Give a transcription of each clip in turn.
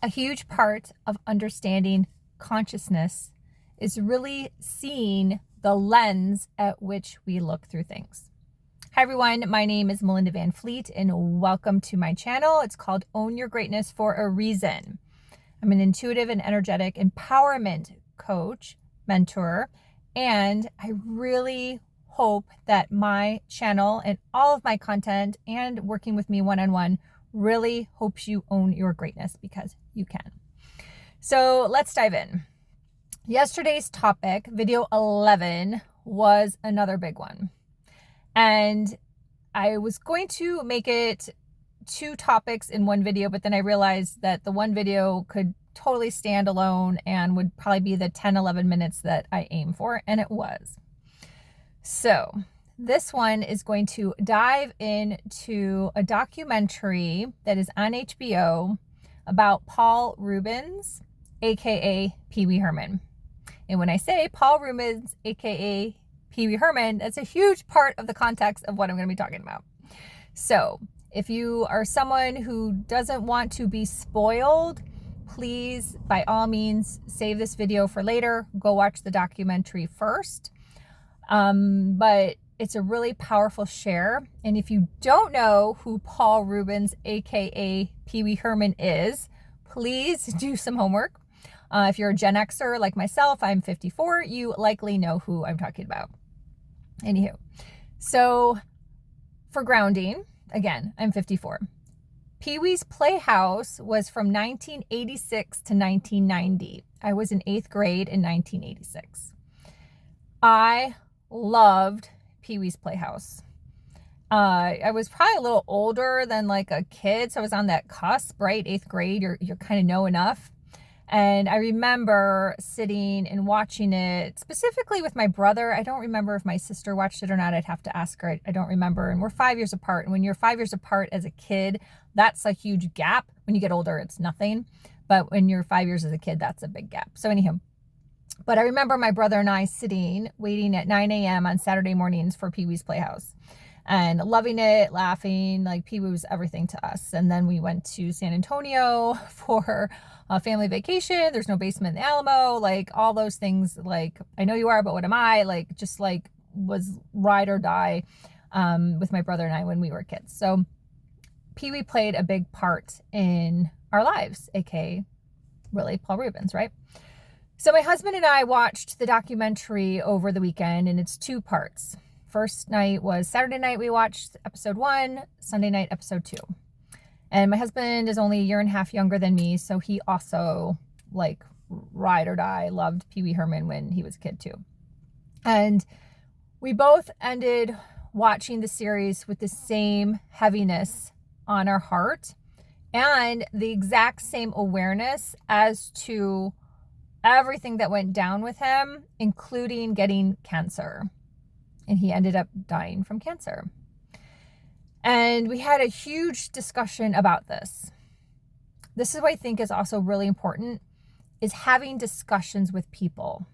A huge part of understanding consciousness is really seeing the lens at which we look through things. Hi everyone, my name is Melinda Van Fleet and welcome to my channel. It's called Own Your Greatness for a Reason. I'm an intuitive and energetic empowerment coach, mentor, and I really hope that my channel and all of my content and working with me one-on-one really hopes you own your greatness, because you can. So let's dive in. Yesterday's topic, video 11, was another big one. And I was going to make it 2 topics in one video, but then I realized that the one video could totally stand alone and would probably be the 10-11 minutes that I aim for, and it was. So this one is going to dive into a documentary that is on HBO about Paul Reubens, aka Pee Wee Herman. And when I say Paul Reubens, aka Pee Wee Herman, that's a huge part of the context of what I'm going to be talking about. So if you are someone who doesn't want to be spoiled, please, by all means, save this video for later. Go watch the documentary first. But it's a really powerful share. And if you don't know who Paul Reubens, aka Pee Wee Herman, is, please do some homework. If you're a Gen Xer like myself, I'm 54, you likely know who I'm talking about. Anywho, so for grounding, again, I'm 54. Pee Wee's Playhouse was from 1986 to 1990. I was in 8th grade in 1986. I loved Pee Wee's Playhouse. I was probably a little older than like a kid, so I was on that cusp, right? 8th grade, you're kind of know enough. And I remember sitting and watching it specifically with my brother. I don't remember if my sister watched it or not. I'd have to ask her. I don't remember. And we're 5 years apart. And when you're 5 years apart as a kid, that's a huge gap. When you get older, it's nothing. But when you're 5 years as a kid, that's a big gap. So anyhow, but I remember my brother and I sitting, waiting at 9 a.m. on Saturday mornings for Pee Wee's Playhouse and loving it, laughing, like Pee Wee was everything to us. And then we went to San Antonio for a family vacation. There's no basement in the Alamo, like all those things. Like, I know you are, but what am I? Like, just like was ride or die with my brother and I when we were kids. So Pee Wee played a big part in our lives, aka really Paul Reubens, right? So my husband and I watched the documentary over the weekend, and it's 2 parts. First night was Saturday night. We watched episode 1, Sunday night, episode 2. And my husband is only a year and a half younger than me, so he also, like, ride or die, loved Pee Wee Herman when he was a kid too. And we both ended watching the series with the same heaviness on our heart and the exact same awareness as to everything that went down with him, including getting cancer. And he ended up dying from cancer. And we had a huge discussion about this. This is what I think is also really important, is having discussions with people.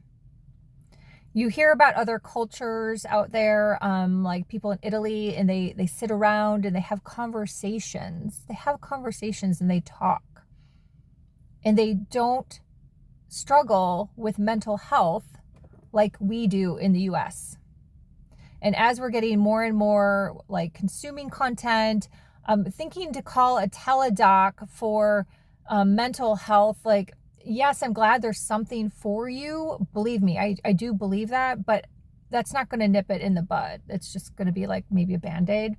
You hear about other cultures out there, like people in Italy, and they sit around and they have conversations. They have conversations and they talk. And they don't struggle with mental health like we do in the US. And as we're getting more and more like consuming content, thinking to call a teledoc for mental health, like, yes, I'm glad there's something for you. Believe me, I do believe that, but that's not going to nip it in the bud. It's just going to be like maybe a Band-Aid.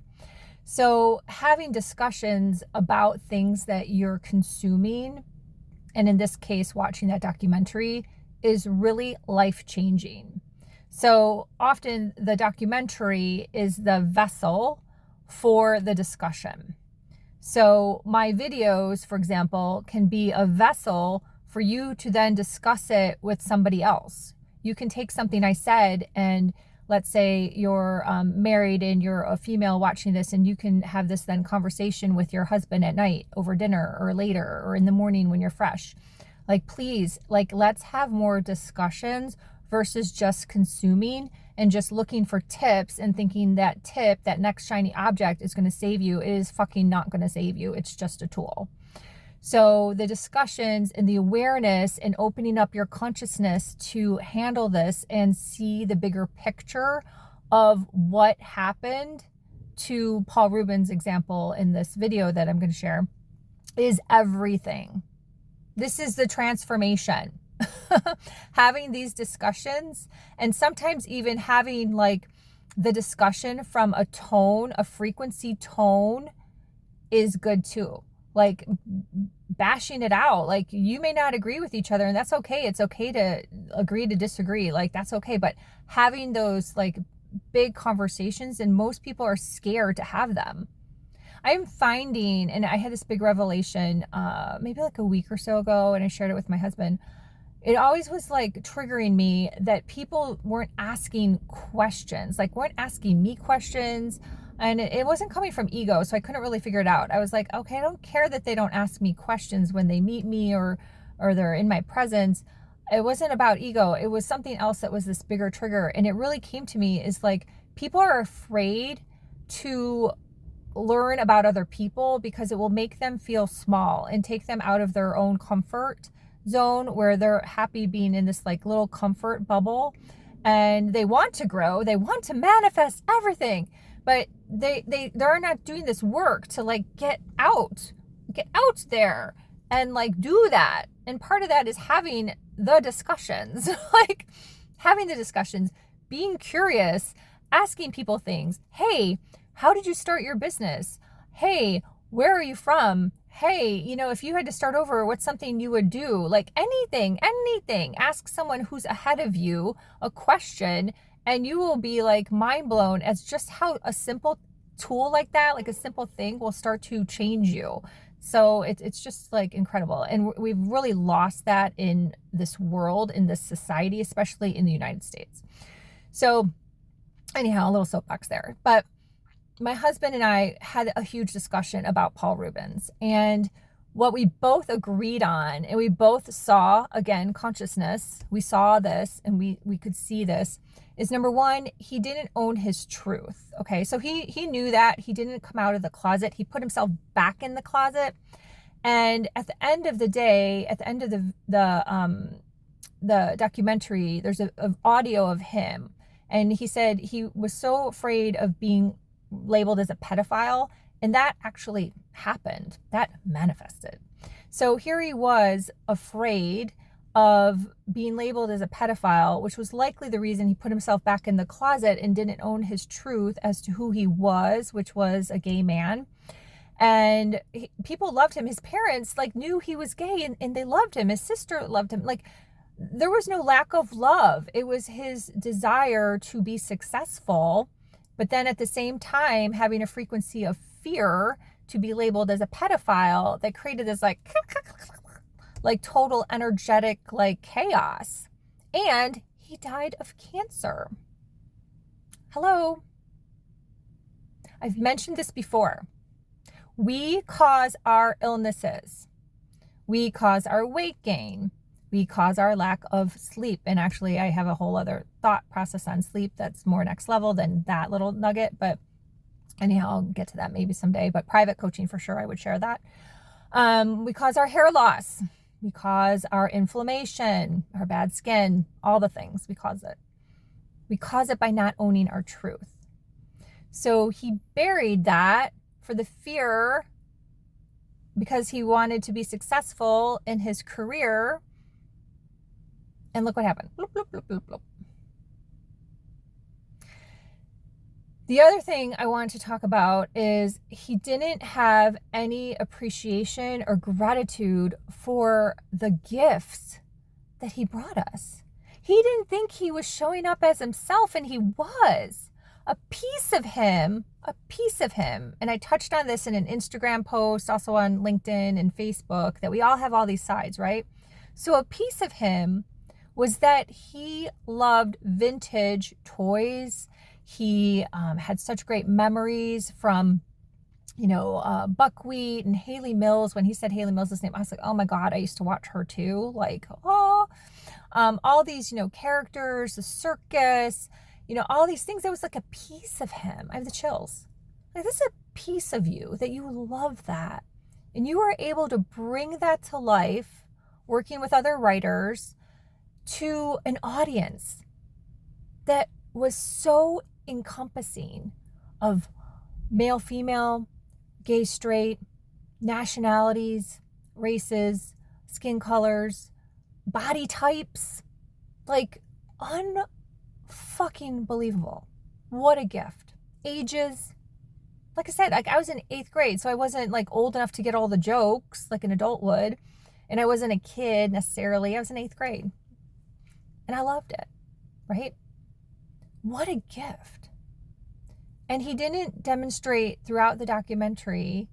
So having discussions about things that you're consuming, and in this case, watching that documentary, is really life-changing. So often the documentary is the vessel for the discussion. So my videos, for example, can be a vessel for you to then discuss it with somebody else. You can take something I said, and let's say you're married and you're a female watching this, and you can have this then conversation with your husband at night over dinner or later or in the morning when you're fresh. Like, please, like, let's have more discussions versus just consuming and just looking for tips and thinking that tip, that next shiny object, is going to save you. It is fucking not going to save you. It's just a tool. So the discussions and the awareness and opening up your consciousness to handle this and see the bigger picture of what happened to Paul Reubens' example in this video that I'm going to share is everything. This is the transformation. Having these discussions, and sometimes even having like the discussion from a tone, a frequency tone, is good too. Like bashing it out. Like you may not agree with each other, and that's okay. It's okay to agree to disagree. Like that's okay. But having those like big conversations, and most people are scared to have them. I'm finding, and I had this big revelation maybe like a week or so ago, and I shared it with my husband. It always was like triggering me that people weren't asking questions, like weren't asking me questions. And it wasn't coming from ego, so I couldn't really figure it out. I was like, okay, I don't care that they don't ask me questions when they meet me or they're in my presence. It wasn't about ego. It was something else that was this bigger trigger. And it really came to me is like people are afraid to learn about other people because it will make them feel small and take them out of their own comfort zone where they're happy being in this like little comfort bubble, and they want to grow, they want to manifest everything, but they're not doing this work to like get out there and like do that. And part of that is having the discussions, like having the discussions, being curious, asking people things. Hey, how did you start your business? Hey, where are you from? Hey, if you had to start over, what's something you would do? Like anything. Ask someone who's ahead of you a question, and you will be like mind blown as just how a simple tool like that, like a simple thing, will start to change you. So it's just like incredible. And we've really lost that in this world, in this society, especially in the United States. So anyhow, a little soapbox there. But my husband and I had a huge discussion about Paul Reubens, and what we both agreed on, and we both saw, again, consciousness, we saw this and we could see this, is number one, he didn't own his truth. Okay, so he knew that. He didn't come out of the closet. He put himself back in the closet. And at the end of the day, at the end of the documentary, there's a audio of him, and he said he was so afraid of being labeled as a pedophile, and that actually happened. That manifested. So here he was afraid of being labeled as a pedophile, which was likely the reason he put himself back in the closet and didn't own his truth as to who he was, which was a gay man. And people loved him. His parents like knew he was gay, and they loved him. His sister loved him. Like there was no lack of love. It was his desire to be successful, but then at the same time having a frequency of fear to be labeled as a pedophile that created this like total energetic like chaos. And he died of cancer. Hello. I've mentioned this before. We cause our illnesses. We cause our weight gain. We cause our lack of sleep. And actually, I have a whole other thought process on sleep that's more next level than that little nugget. But anyhow, I'll get to that maybe someday. But private coaching, for sure, I would share that. We cause our hair loss. We cause our inflammation, our bad skin, all the things. We cause it. We cause it by not owning our truth. So he buried that for the fear because he wanted to be successful in his career. And look what happened. Bloop, bloop, bloop, bloop, bloop. The other thing I want to talk about is he didn't have any appreciation or gratitude for the gifts that he brought us. He didn't think he was showing up as himself, and he was. A piece of him, and I touched on this in an Instagram post, also on LinkedIn and Facebook, that we all have all these sides, right? So a piece of him was that he loved vintage toys. He had such great memories from, Buckwheat and Haley Mills. When he said Haley Mills' name, I was like, oh my God, I used to watch her too. Like, all these, characters, the circus, all these things. That was like a piece of him. I have the chills. Like, this is a piece of you that you love that. And you were able to bring that to life, working with other writers, to an audience that was so encompassing of male, female, gay, straight, nationalities, races, skin colors, body types, like unfucking believable. What a gift. Ages. Like I said, like I was in 8th grade, so I wasn't like old enough to get all the jokes like an adult would. And I wasn't a kid necessarily. I was in 8th grade. And I loved it, right? What a gift. And he didn't demonstrate throughout the documentary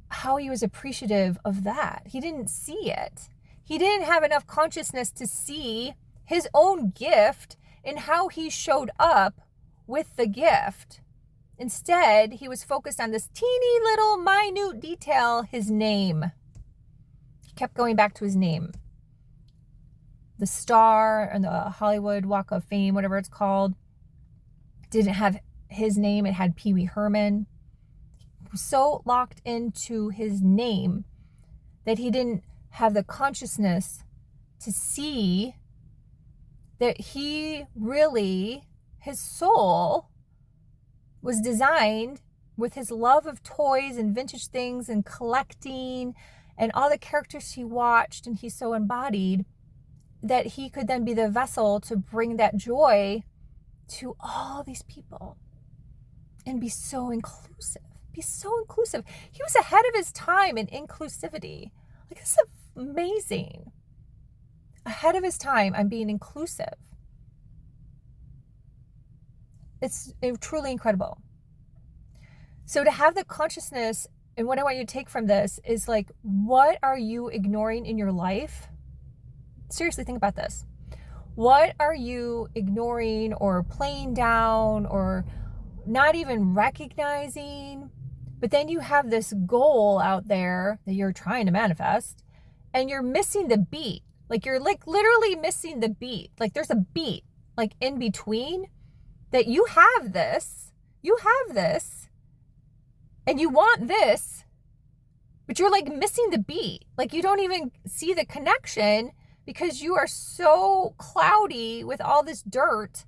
how he was appreciative of that. He didn't see it. He didn't have enough consciousness to see his own gift and how he showed up with the gift. Instead, he was focused on this teeny little minute detail, his name. He kept going back to his name. The star and the Hollywood Walk of Fame, whatever it's called, didn't have his name. It had Pee Wee Herman. He was so locked into his name that he didn't have the consciousness to see that he really, his soul was designed with his love of toys and vintage things and collecting and all the characters he watched and he so embodied, that he could then be the vessel to bring that joy to all these people and be so inclusive. Be so inclusive. He was ahead of his time in inclusivity. Like, this is amazing. Ahead of his time on being inclusive. It's truly incredible. So to have the consciousness, and what I want you to take from this is like, what are you ignoring in your life? Seriously, think about this. What are you ignoring or playing down or not even recognizing? But then you have this goal out there that you're trying to manifest and you're missing the beat. Like you're like literally missing the beat. Like there's a beat like in between that you have this, and you want this, but you're like missing the beat. Like you don't even see the connection because you are so cloudy with all this dirt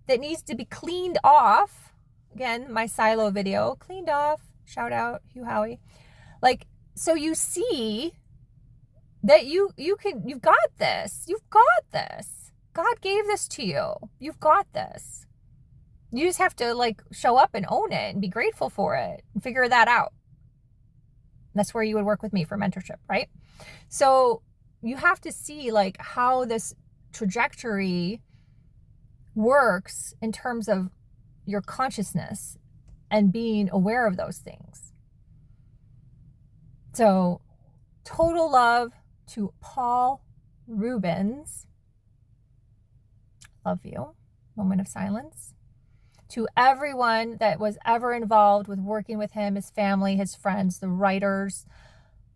that needs to be cleaned off. Again, my silo video, cleaned off, shout out Hugh Howey. Like, so you see that you've got this. God gave this to you. You've got this. You just have to like show up and own it and be grateful for it and figure that out. That's where you would work with me for mentorship, right? So you have to see like how this trajectory works in terms of your consciousness and being aware of those things. So total love to Paul Reubens. Love you. Moment of silence. To everyone that was ever involved with working with him, his family, his friends, the writers,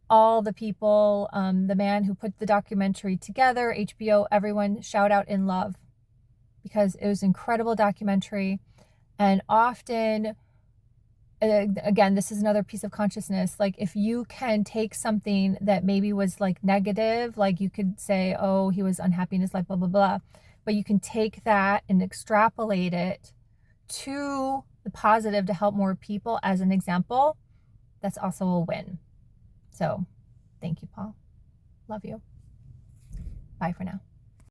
all the people, the man who put the documentary together, HBO, everyone, shout out in love, because it was an incredible documentary. And often, again, this is another piece of consciousness. Like if you can take something that maybe was like negative, like you could say, oh, he was unhappy in his life, blah, blah, blah. But you can take that and extrapolate it to the positive to help more people as an example. That's also a win. So thank you, Paul. Love you. Bye for now.